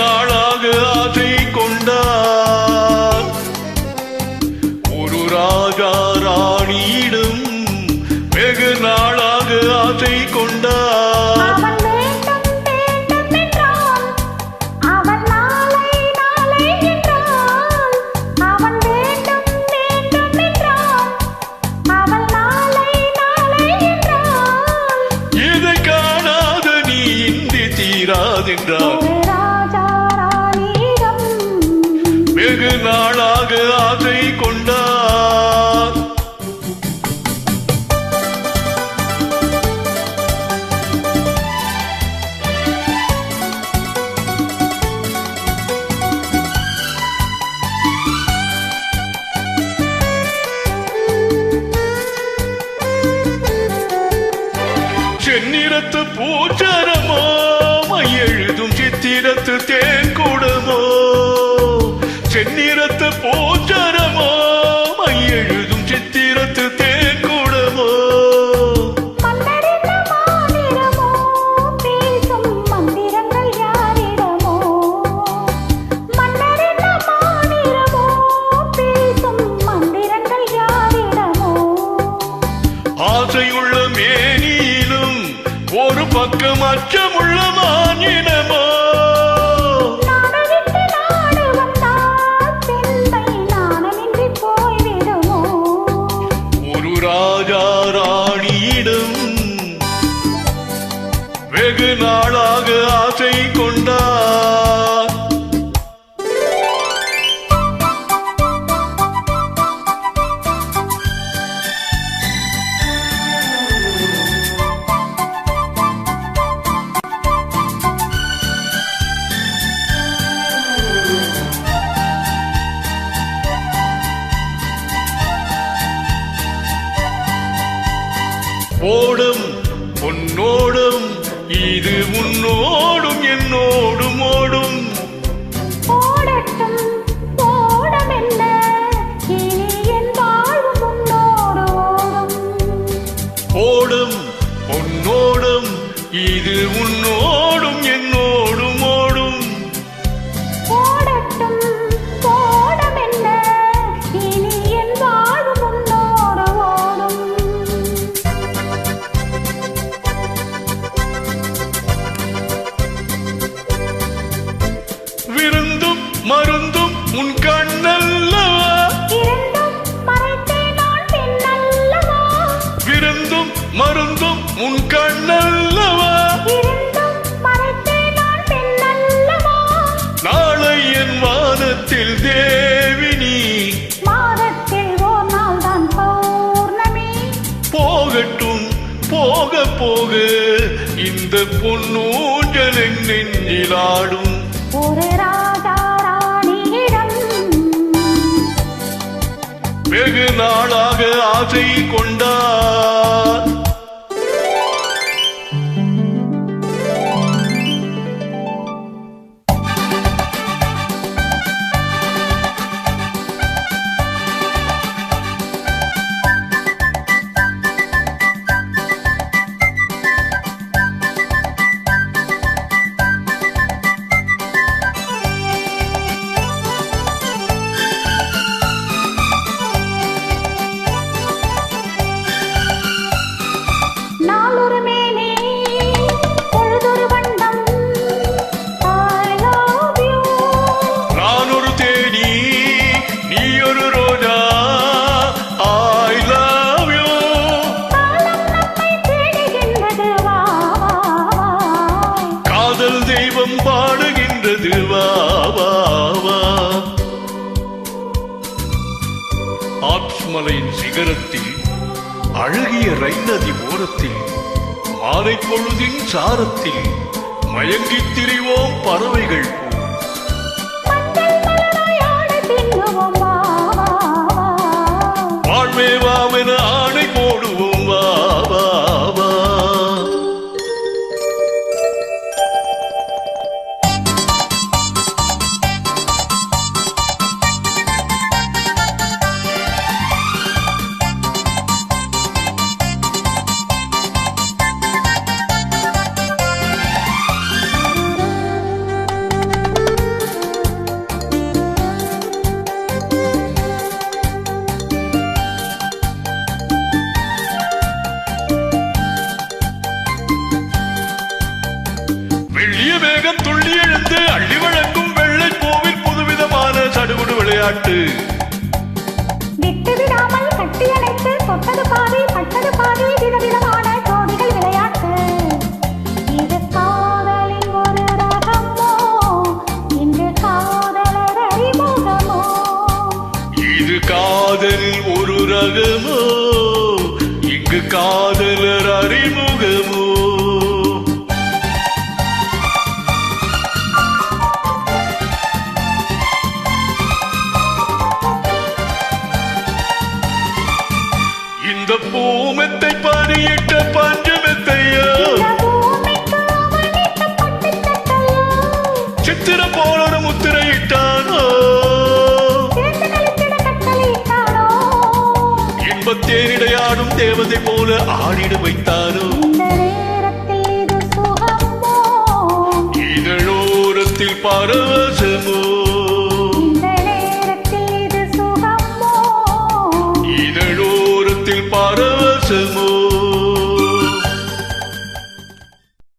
நாளாக ஆசை கொண்டார். ஒரு ராஜா ராணியிடம் வெகு நாளாக ஆசை கொண்டார். இதை காணாத நீ இன்றி தீராதென்றார். வெகு நாளாக ஆசை கொண்டார். செந்நிறத்து பூச்சரமோ எழுதும் சித்திரத்து தேன் கூடமோ. செந்நிறத்து பூச்சரமோ எழுதும் சித்திரத்து தேன் கூடமோ. ஆசையுள்ள மேனியிலும் ஒரு பக்கம் அச்சமுள்ள மானினமோ. ஒரு ராஜா ராணியிடம் வெகு நாளாக ஆசை கொண்டார். ஓடும் பொன்னோடும் இது உன்னோடும் என்னோடும் ஓடும். ஓடட்டும் ஓடம் என்ன இனி என் வாழ்வு முன்னோடு ஓடும். ஓடும் பொன்னோடும் இது உன்னோடும் என்னோடும் ஓடும். ஓடட்டும் ஓடம் என்ன இனி என் வாழ்வு முன்னோடு ஓடும். விருந்தும் மருந்தும் உன் கண்ணல்லவா. இரண்டும் மறைத்தே நான் பெண்ணல்லவா. விருந்தும் மருந்தும் உன் கண்ணல்லவா. இரண்டும் மறைத்தே நான் பெண்ணல்லவா. நாளை என் வானத்தில் தேவினி. மாதத்தில் ஓர் நாள் தான் பௌர்ணமி. போகட்டும் போக போக இந்த பொன்னூஞ்சல் என் நெஞ்சிலாடும். ஒரு ராஜா ராணியிடம் வெகு நாளாக ஆசை கொண்டார். நாளொரு மேனி பொழுதொரு வண்ணம். I love you. நான் ஒரு தேனி நீ ஒரு ரோஜா. I love you. காலம் நம்மை தேடுகின்றது வா வா வா. காதல் தெய்வம் பாடுகின்றது வா வா வா. ஆத்மலையின் சிகரத்தில் அழகிய ரைநதி ஓரத்தில் மாலை பொழுதின் சாரத்தில் மயங்கித் திரிவோம் பறவைகள் போல். மஞ்சள் மலராய் ஆடை பின்னுவோம் வா வா வா. வாழ்வே வாவென ஆணை போடுவோம் வா வா வா. விளையாட்டு விட்டு விடாமல் கட்டியணைத்து தொட்டது பாதி பட்டது பாதி விதவிதமான ஜோடிகள் விளையாட்டு இது காதலின் ஒரு ரகமோ இன்று காதலர் அறிமுகமோ இது காதலில் ஒரு ரகமோ இங்கு காதலர் அறிமுகமோ இந்த பூமெத்தை பணியிட்ட பஞ்சமெத்தையோ இந்த பூமிக்கு அவனிட்ட பட்டுத் தட்டையோ சித்திரம் போல ஒரு முத்திரையிட்டானோ சேர்ந்து கழித்திட கட்டளையிட்டானோ இன்பத்தேனிடையாடும் தேவதை போல ஆடிட வைத்தானோ